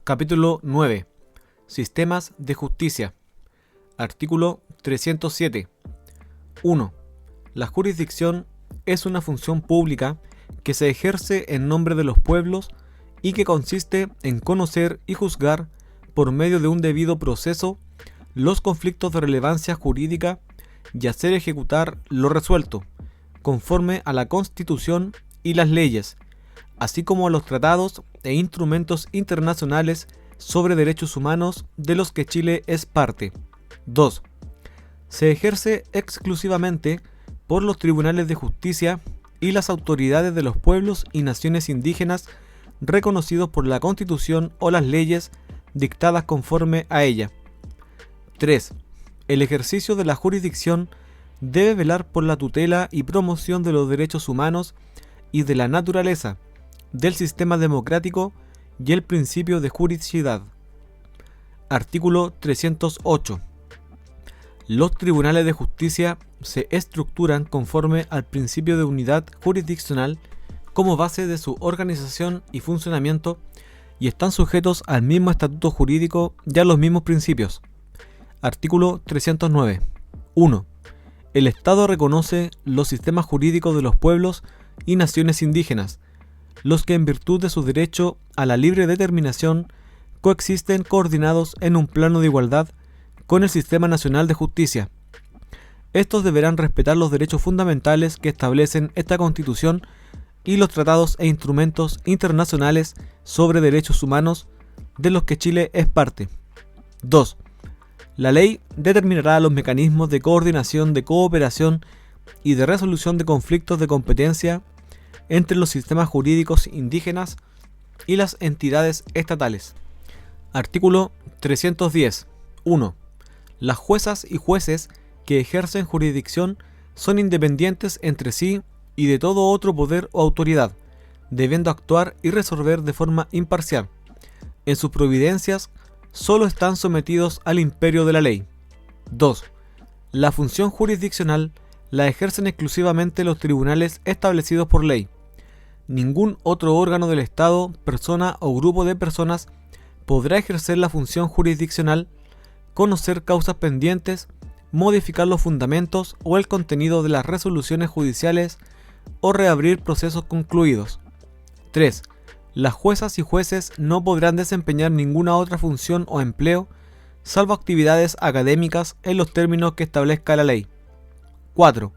Capítulo 9. Sistemas de justicia. Artículo 307. 1. La jurisdicción es una función pública que se ejerce en nombre de los pueblos y que consiste en conocer y juzgar, por medio de un debido proceso, los conflictos de relevancia jurídica y hacer ejecutar lo resuelto, conforme a la Constitución y las leyes, así como a los tratados e instrumentos internacionales sobre derechos humanos de los que Chile es parte. 2. Se ejerce exclusivamente por los tribunales de justicia y las autoridades de los pueblos y naciones indígenas reconocidos por la Constitución o las leyes dictadas conforme a ella. 3. El ejercicio de la jurisdicción debe velar por la tutela y promoción de los derechos humanos y de la naturaleza, del sistema democrático y el principio de juridicidad. Artículo 308. Los tribunales de justicia se estructuran conforme al principio de unidad jurisdiccional como base de su organización y funcionamiento y están sujetos al mismo estatuto jurídico y a los mismos principios. Artículo 309. 1. El Estado reconoce los sistemas jurídicos de los pueblos y naciones indígenas, los que en virtud de su derecho a la libre determinación coexisten coordinados en un plano de igualdad con el Sistema Nacional de Justicia. Estos deberán respetar los derechos fundamentales que establecen esta Constitución y los tratados e instrumentos internacionales sobre derechos humanos de los que Chile es parte. 2. La ley determinará los mecanismos de coordinación, de cooperación y de resolución de conflictos de competencia entre los sistemas jurídicos indígenas y las entidades estatales. Artículo 310. 1. Las juezas y jueces que ejercen jurisdicción son independientes entre sí y de todo otro poder o autoridad, debiendo actuar y resolver de forma imparcial. En sus providencias solo están sometidos al imperio de la ley. 2. La función jurisdiccional la ejercen exclusivamente los tribunales establecidos por ley. Ningún otro órgano del Estado, persona o grupo de personas podrá ejercer la función jurisdiccional, conocer causas pendientes, modificar los fundamentos o el contenido de las resoluciones judiciales o reabrir procesos concluidos. 3. Las juezas y jueces no podrán desempeñar ninguna otra función o empleo, salvo actividades académicas en los términos que establezca la ley. 4.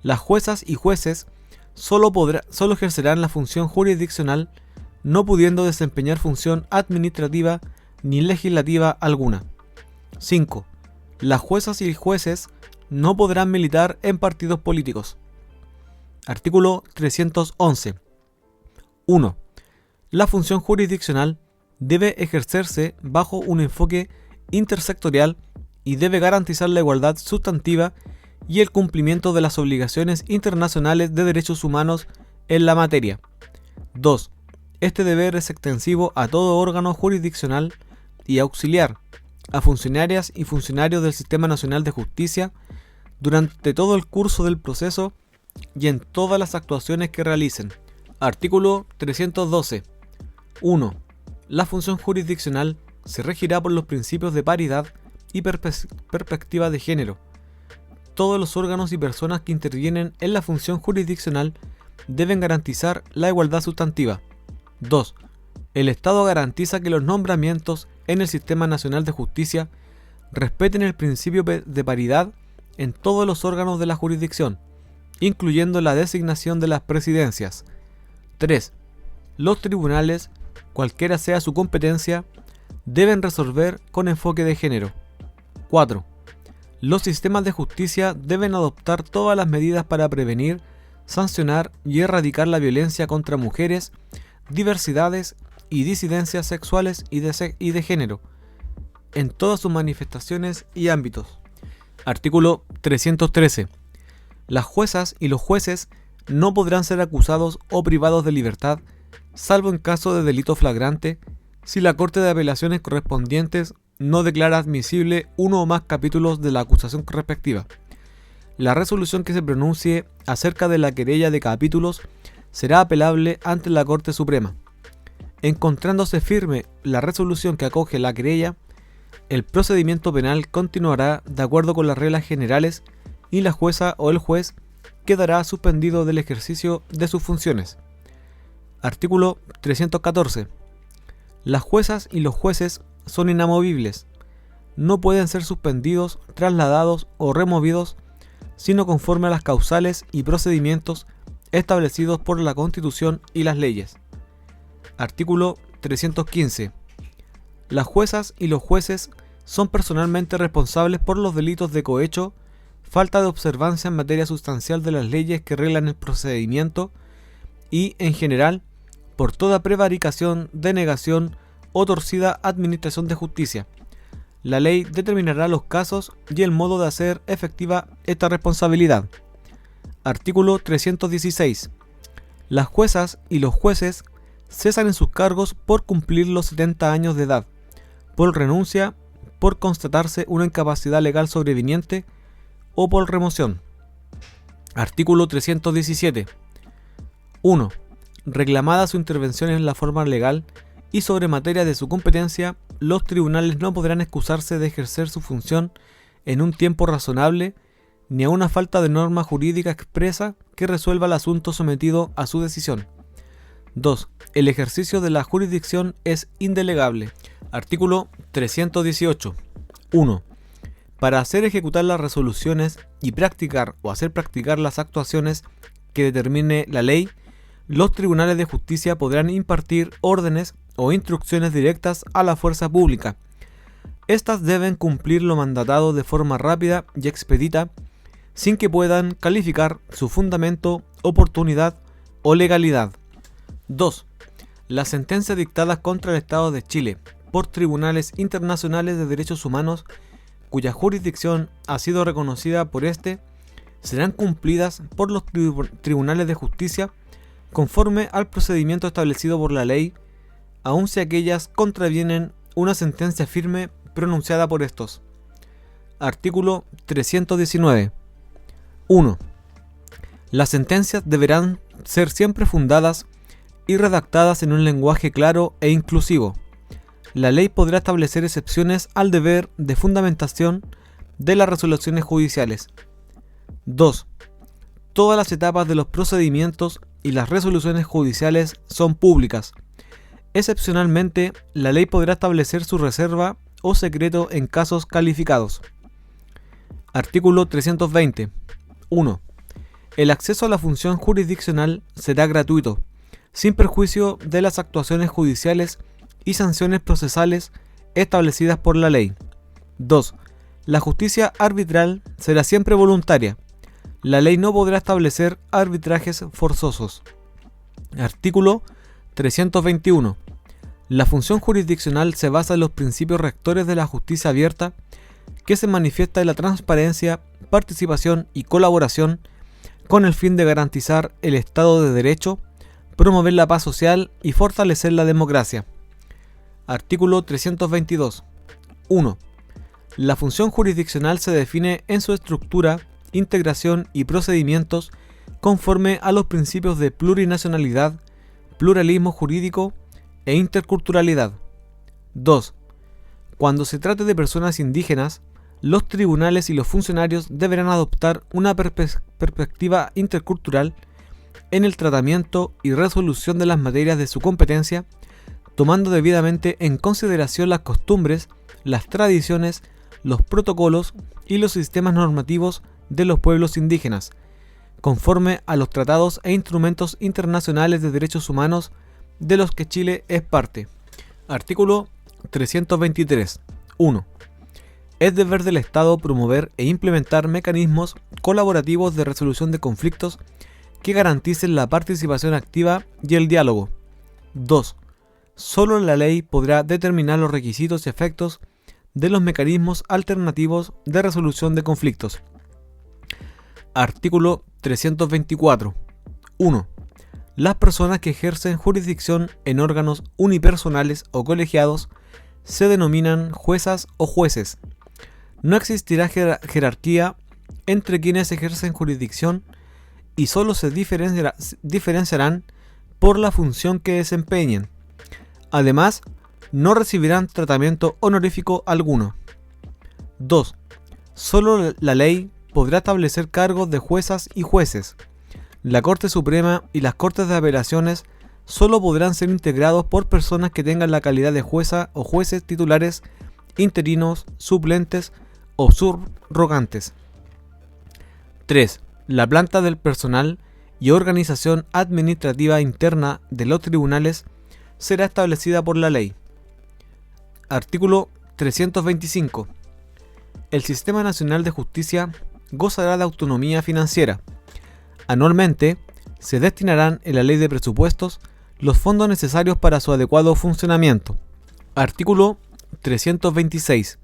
Las juezas y jueces solo ejercerán la función jurisdiccional, no pudiendo desempeñar función administrativa ni legislativa alguna. 5. Las juezas y jueces no podrán militar en partidos políticos. Artículo 311. 1. La función jurisdiccional debe ejercerse bajo un enfoque intersectorial y debe garantizar la igualdad sustantiva y el cumplimiento de las obligaciones internacionales de derechos humanos en la materia. 2. Este deber es extensivo a todo órgano jurisdiccional y auxiliar, a funcionarias y funcionarios del Sistema Nacional de Justicia durante todo el curso del proceso y en todas las actuaciones que realicen. Artículo 312. 1. La función jurisdiccional se regirá por los principios de paridad y perspectiva de género. Todos los órganos y personas que intervienen en la función jurisdiccional deben garantizar la igualdad sustantiva. 2. El Estado garantiza que los nombramientos en el Sistema Nacional de Justicia respeten el principio de paridad en todos los órganos de la jurisdicción, incluyendo la designación de las presidencias. 3. Los tribunales, cualquiera sea su competencia, deben resolver con enfoque de género. 4. Los sistemas de justicia deben adoptar todas las medidas para prevenir, sancionar y erradicar la violencia contra mujeres, diversidades y disidencias sexuales y de género, en todas sus manifestaciones y ámbitos. Artículo 313. Las juezas y los jueces no podrán ser acusados o privados de libertad, salvo en caso de delito flagrante, si la Corte de Apelaciones correspondientes no declara admisible uno o más capítulos de la acusación respectiva. La resolución que se pronuncie acerca de la querella de capítulos será apelable ante la Corte Suprema. encontrándose firme la resolución que acoge la querella, el procedimiento penal continuará de acuerdo con las reglas generales y la jueza o el juez quedará suspendido del ejercicio de sus funciones. Artículo 314. Las juezas y los jueces son inamovibles. No pueden ser suspendidos, trasladados o removidos, sino conforme a las causales y procedimientos establecidos por la Constitución y las leyes. Artículo 315. Las juezas y los jueces son personalmente responsables por los delitos de cohecho, falta de observancia en materia sustancial de las leyes que reglan el procedimiento y, en general, por toda prevaricación, denegación o torcida administración de justicia. La ley determinará los casos y el modo de hacer efectiva esta responsabilidad. Artículo 316. Las juezas y los jueces cesan en sus cargos por cumplir los 70 años de edad, por renuncia, por constatarse una incapacidad legal sobreviniente o por remoción. Artículo 317. 1. Reclamada su intervención en la forma legal y sobre materia de su competencia, los tribunales no podrán excusarse de ejercer su función en un tiempo razonable ni a una falta de norma jurídica expresa que resuelva el asunto sometido a su decisión. 2. El ejercicio de la jurisdicción es indelegable. Artículo 318. 1. Para hacer ejecutar las resoluciones y practicar o hacer practicar las actuaciones que determine la ley, los tribunales de justicia podrán impartir órdenes o instrucciones directas a la fuerza pública. Estas deben cumplir lo mandatado de forma rápida y expedita, sin que puedan calificar su fundamento, oportunidad o legalidad. 2. Las sentencias dictadas contra el Estado de Chile por tribunales internacionales de derechos humanos, cuya jurisdicción ha sido reconocida por este, serán cumplidas por los tribunales de justicia conforme al procedimiento establecido por la ley, aun si aquellas contravienen una sentencia firme pronunciada por estos. Artículo 319. 1. Las sentencias deberán ser siempre fundadas y redactadas en un lenguaje claro e inclusivo. La ley podrá establecer excepciones al deber de fundamentación de las resoluciones judiciales. 2. Todas las etapas de los procedimientos y las resoluciones judiciales son públicas. Excepcionalmente, la ley podrá establecer su reserva o secreto en casos calificados. Artículo 320. 1. El acceso a la función jurisdiccional será gratuito, sin perjuicio de las actuaciones judiciales y sanciones procesales establecidas por la ley. 2. La justicia arbitral será siempre voluntaria. La ley no podrá establecer arbitrajes forzosos. Artículo 321. La función jurisdiccional se basa en los principios rectores de la justicia abierta, que se manifiesta en la transparencia, participación y colaboración, con el fin de garantizar el Estado de Derecho, promover la paz social y fortalecer la democracia. Artículo 322. 1. La función jurisdiccional se define en su estructura, integración y procedimientos conforme a los principios de plurinacionalidad, pluralismo jurídico e interculturalidad. 2. Cuando se trate de personas indígenas, los tribunales y los funcionarios deberán adoptar una perspectiva intercultural en el tratamiento y resolución de las materias de su competencia, tomando debidamente en consideración las costumbres, las tradiciones, los protocolos y los sistemas normativos de los pueblos indígenas, conforme a los tratados e instrumentos internacionales de derechos humanos de los que Chile es parte. Artículo 323. 1. Es deber del Estado promover e implementar mecanismos colaborativos de resolución de conflictos que garanticen la participación activa y el diálogo. 2. Solo la ley podrá determinar los requisitos y efectos de los mecanismos alternativos de resolución de conflictos. Artículo 324. 1. Las personas que ejercen jurisdicción en órganos unipersonales o colegiados se denominan juezas o jueces. No existirá jerarquía entre quienes ejercen jurisdicción y solo se diferenciarán por la función que desempeñen. Además, no recibirán tratamiento honorífico alguno. 2. Solo la ley podrá establecer cargos de juezas y jueces. La Corte Suprema y las Cortes de Apelaciones solo podrán ser integrados por personas que tengan la calidad de jueza o jueces titulares, interinos, suplentes o subrogantes. 3. La planta del personal y organización administrativa interna de los tribunales será establecida por la ley. Artículo 325. El Sistema Nacional de Justicia gozará de autonomía financiera. Anualmente, se destinarán en la Ley de Presupuestos los fondos necesarios para su adecuado funcionamiento. Artículo 326.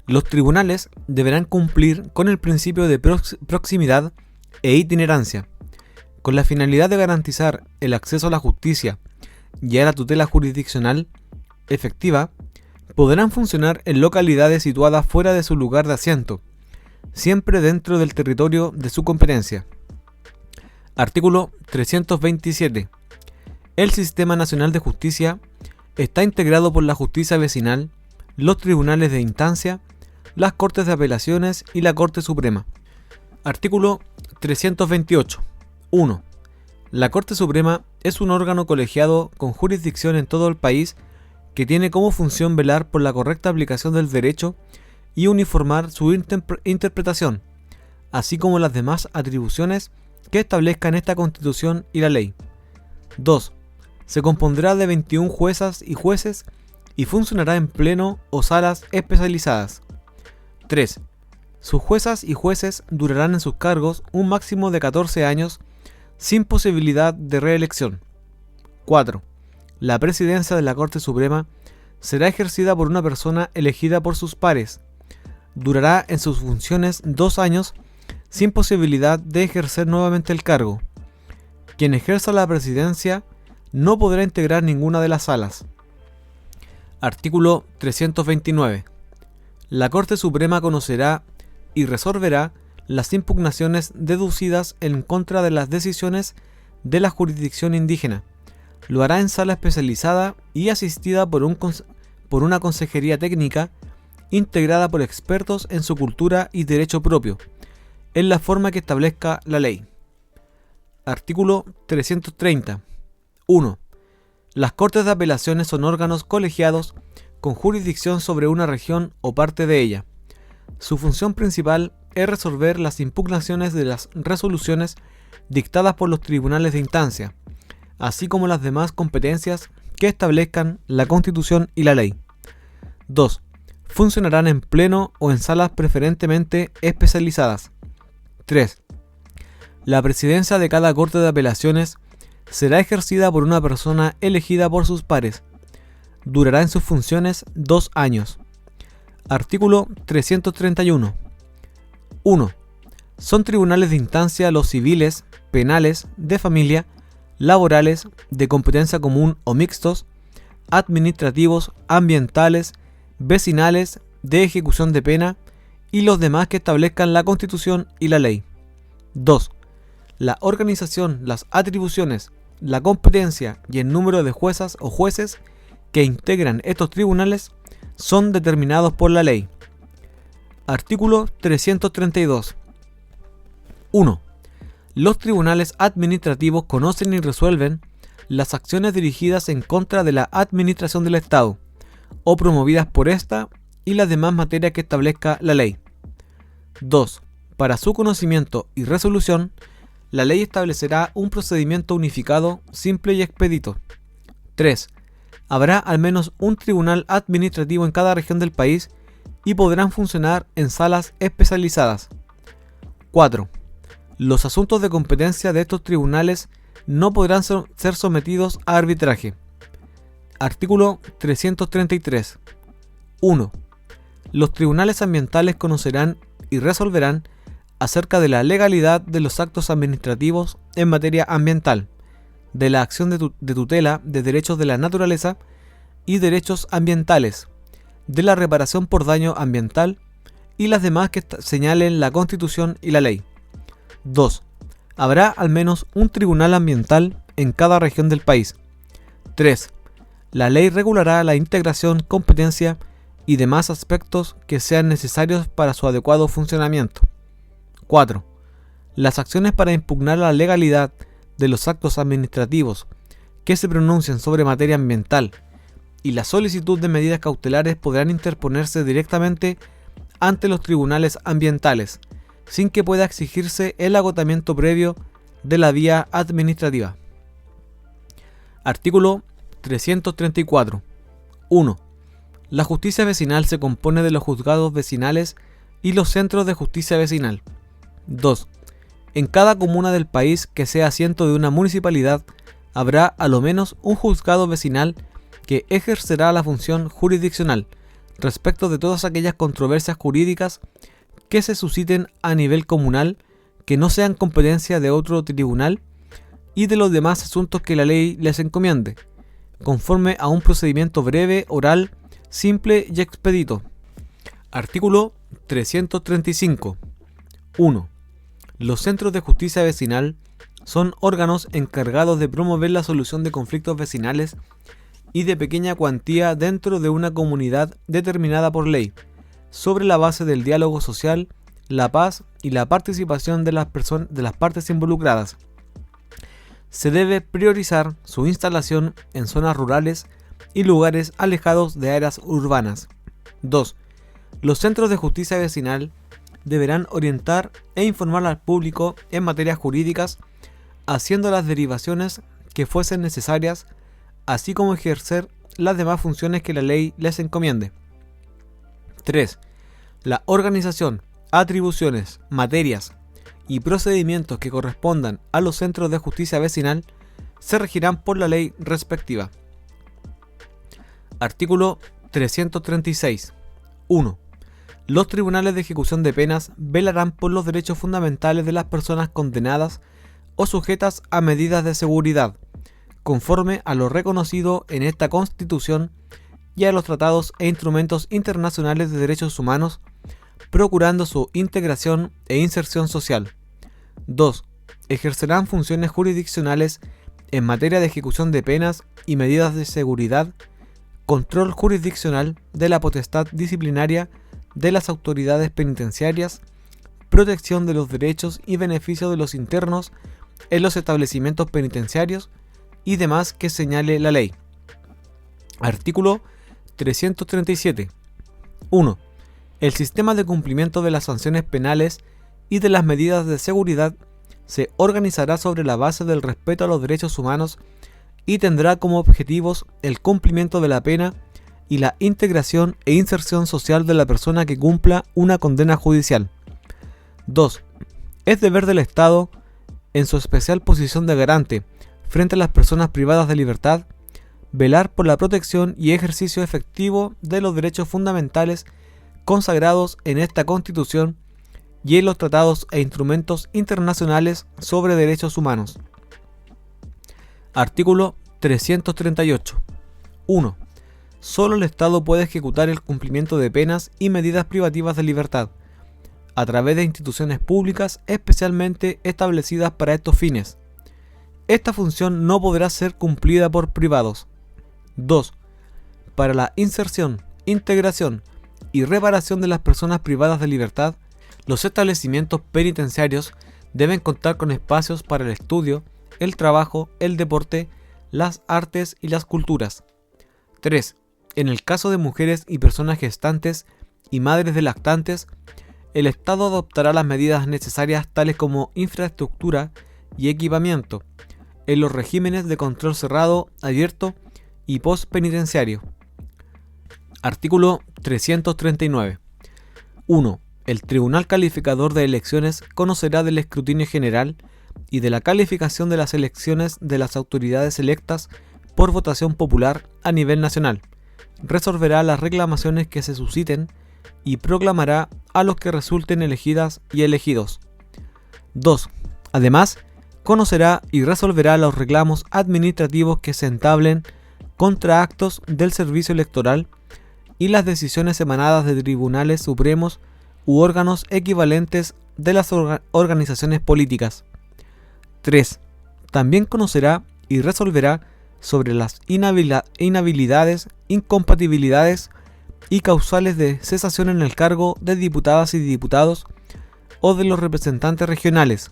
Los tribunales deberán cumplir con el principio de proximidad e itinerancia, con la finalidad de garantizar el acceso a la justicia y a la tutela jurisdiccional efectiva. Podrán funcionar en localidades situadas fuera de su lugar de asiento, siempre dentro del territorio de su competencia. Artículo 327. El Sistema Nacional de Justicia está integrado por la Justicia Vecinal, los tribunales de instancia, las Cortes de Apelaciones y la Corte Suprema. Artículo 328. 1. La Corte Suprema es un órgano colegiado con jurisdicción en todo el país que tiene como función velar por la correcta aplicación del derecho y uniformar su interpretación, así como las demás atribuciones que establezcan esta Constitución y la ley. 2. Se compondrá de 21 juezas y jueces y funcionará en pleno o salas especializadas. 3. Sus juezas y jueces durarán en sus cargos un máximo de 14 años sin posibilidad de reelección. 4. La presidencia de la Corte Suprema será ejercida por una persona elegida por sus pares. Durará en sus funciones 2 años sin posibilidad de ejercer nuevamente el cargo. Quien ejerza la presidencia no podrá integrar ninguna de las salas. Artículo 329. La Corte Suprema conocerá y resolverá las impugnaciones deducidas en contra de las decisiones de la jurisdicción indígena. Lo hará en sala especializada y asistida por una consejería técnica integrada por expertos en su cultura y derecho propio, en la forma que establezca la ley. Artículo 330. 1. Las Cortes de Apelaciones son órganos colegiados con jurisdicción sobre una región o parte de ella. Su función principal es resolver las impugnaciones de las resoluciones dictadas por los tribunales de instancia, así como las demás competencias que establezcan la Constitución y la ley. 2. Funcionarán en pleno o en salas preferentemente especializadas. 3. La presidencia de cada Corte de Apelaciones será ejercida por una persona elegida por sus pares. Durará en sus funciones 2 años. Artículo 331. 1. Son tribunales de instancia los civiles, penales, de familia, laborales, de competencia común o mixtos, administrativos, ambientales, vecinales, de ejecución de pena y los demás que establezcan la Constitución y la ley. 2. La organización, las atribuciones, la competencia y el número de juezas o jueces que integran estos tribunales son determinados por la ley. Artículo 332. 1. Los tribunales administrativos conocen y resuelven las acciones dirigidas en contra de la administración del Estado o promovidas por esta y las demás materias que establezca la ley. 2. Para su conocimiento y resolución, la ley establecerá un procedimiento unificado, simple y expedito. 3. Habrá al menos un tribunal administrativo en cada región del país y podrán funcionar en salas especializadas. 4. Los asuntos de competencia de estos tribunales no podrán ser sometidos a arbitraje. Artículo 333. 1. Los tribunales ambientales conocerán y resolverán acerca de la legalidad de los actos administrativos en materia ambiental, de la acción de tutela de derechos de la naturaleza y derechos ambientales, de la reparación por daño ambiental y las demás que señalen la Constitución y la ley. 2. Habrá al menos un tribunal ambiental en cada región del país. 3. La ley regulará la integración, competencia y demás aspectos que sean necesarios para su adecuado funcionamiento. 4. Las acciones para impugnar la legalidad de los actos administrativos que se pronuncien sobre materia ambiental y la solicitud de medidas cautelares podrán interponerse directamente ante los tribunales ambientales, sin que pueda exigirse el agotamiento previo de la vía administrativa. Artículo 334. 1. La justicia vecinal se compone de los juzgados vecinales y los centros de justicia vecinal. 2. En cada comuna del país que sea asiento de una municipalidad habrá a lo menos un juzgado vecinal que ejercerá la función jurisdiccional respecto de todas aquellas controversias jurídicas que se susciten a nivel comunal que no sean competencia de otro tribunal y de los demás asuntos que la ley les encomiende, conforme a un procedimiento breve, oral, simple y expedito. Artículo 335. 1. Los centros de justicia vecinal son órganos encargados de promover la solución de conflictos vecinales y de pequeña cuantía dentro de una comunidad determinada por ley, sobre la base del diálogo social, la paz y la participación de las partes involucradas. Se debe priorizar su instalación en zonas rurales y lugares alejados de áreas urbanas. 2. Los centros de justicia vecinal deberán orientar e informar al público en materias jurídicas, haciendo las derivaciones que fuesen necesarias, así como ejercer las demás funciones que la ley les encomiende. 3. La organización, atribuciones, materias y procedimientos que correspondan a los centros de justicia vecinal se regirán por la ley respectiva. Artículo 336. 1. Los tribunales de ejecución de penas velarán por los derechos fundamentales de las personas condenadas o sujetas a medidas de seguridad, conforme a lo reconocido en esta Constitución y a los tratados e instrumentos internacionales de derechos humanos, procurando su integración e inserción social. 2. Ejercerán funciones jurisdiccionales en materia de ejecución de penas y medidas de seguridad, control jurisdiccional de la potestad disciplinaria de las autoridades penitenciarias, protección de los derechos y beneficios de los internos en los establecimientos penitenciarios y demás que señale la ley. Artículo 337. 1. El sistema de cumplimiento de las sanciones penales y de las medidas de seguridad se organizará sobre la base del respeto a los derechos humanos y tendrá como objetivos el cumplimiento de la pena y la integración e inserción social de la persona que cumpla una condena judicial. 2. Es deber del Estado, en su especial posición de garante frente a las personas privadas de libertad, velar por la protección y ejercicio efectivo de los derechos fundamentales consagrados en esta Constitución y en los tratados e instrumentos internacionales sobre derechos humanos. Artículo 338. 1. Solo el Estado puede ejecutar el cumplimiento de penas y medidas privativas de libertad, a través de instituciones públicas especialmente establecidas para estos fines. Esta función no podrá ser cumplida por privados. 2. Para la inserción, integración y reparación de las personas privadas de libertad, los establecimientos penitenciarios deben contar con espacios para el estudio, el trabajo, el deporte, las artes y las culturas. 3. En el caso de mujeres y personas gestantes y madres de lactantes, el Estado adoptará las medidas necesarias tales como infraestructura y equipamiento en los regímenes de control cerrado, abierto y postpenitenciario. Artículo 339. 1. El Tribunal Calificador de Elecciones conocerá del escrutinio general y de la calificación de las elecciones de las autoridades electas por votación popular a nivel nacional. Resolverá las reclamaciones que se susciten y proclamará a los que resulten elegidas y elegidos. 2. Además, conocerá y resolverá los reclamos administrativos que se entablen contra actos del servicio electoral y las decisiones emanadas de tribunales supremos u órganos equivalentes de las organizaciones políticas. 3. También conocerá y resolverá sobre las inhabilidades, incompatibilidades y causales de cesación en el cargo de diputadas y diputados o de los representantes regionales.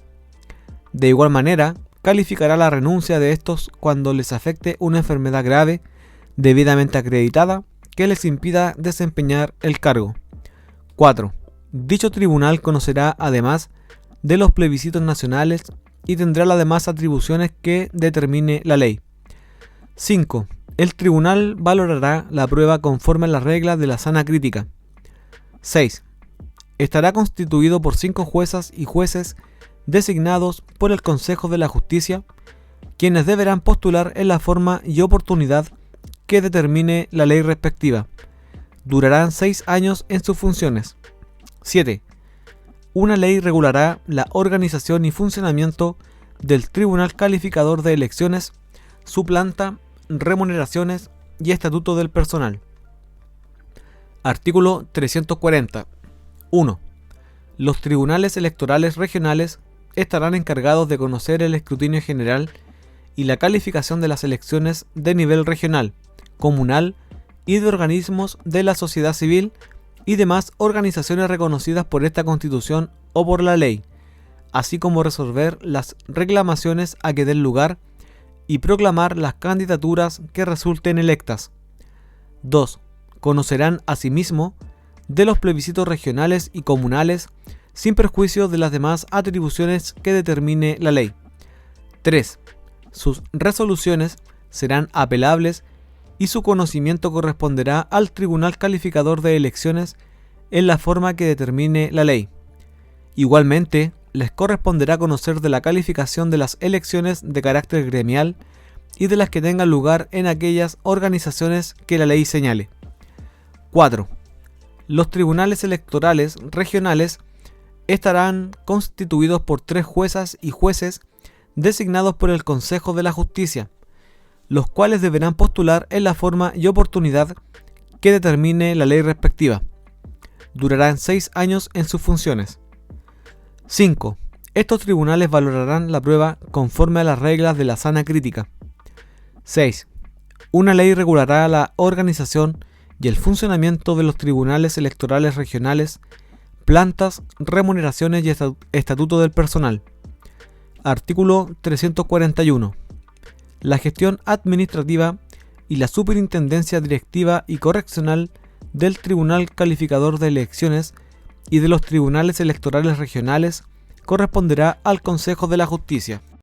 De igual manera, calificará la renuncia de estos cuando les afecte una enfermedad grave, debidamente acreditada, que les impida desempeñar el cargo. 4. Dicho tribunal conocerá además de los plebiscitos nacionales y tendrá las demás atribuciones que determine la ley. 5. El tribunal valorará la prueba conforme a las reglas de la sana crítica. 6. Estará constituido por 5 juezas y jueces designados por el Consejo de la Justicia, quienes deberán postular en la forma y oportunidad que determine la ley respectiva. Durarán 6 años en sus funciones. 7. Una ley regulará la organización y funcionamiento del Tribunal Calificador de Elecciones, su planta, remuneraciones y estatuto del personal. Artículo 340. 1. Los tribunales electorales regionales estarán encargados de conocer el escrutinio general y la calificación de las elecciones de nivel regional, comunal y de organismos de la sociedad civil y demás organizaciones reconocidas por esta Constitución o por la ley, así como resolver las reclamaciones a que den lugar y proclamar las candidaturas que resulten electas. 2. Conocerán asimismo de los plebiscitos regionales y comunales sin perjuicio de las demás atribuciones que determine la ley. 3. Sus resoluciones serán apelables y su conocimiento corresponderá al Tribunal Calificador de Elecciones en la forma que determine la ley. Igualmente, les corresponderá conocer de la calificación de las elecciones de carácter gremial y de las que tengan lugar en aquellas organizaciones que la ley señale. 4. Los tribunales electorales regionales estarán constituidos por 3 juezas y jueces designados por el Consejo de la Justicia, los cuales deberán postular en la forma y oportunidad que determine la ley respectiva. Durarán 6 años en sus funciones. 5. Estos tribunales valorarán la prueba conforme a las reglas de la sana crítica. 6. Una ley regulará la organización y el funcionamiento de los tribunales electorales regionales, plantas, remuneraciones y estatuto del personal. Artículo 341. La gestión administrativa y la superintendencia directiva y correccional del Tribunal Calificador de Elecciones y de los tribunales electorales regionales corresponderá al Consejo de la Justicia.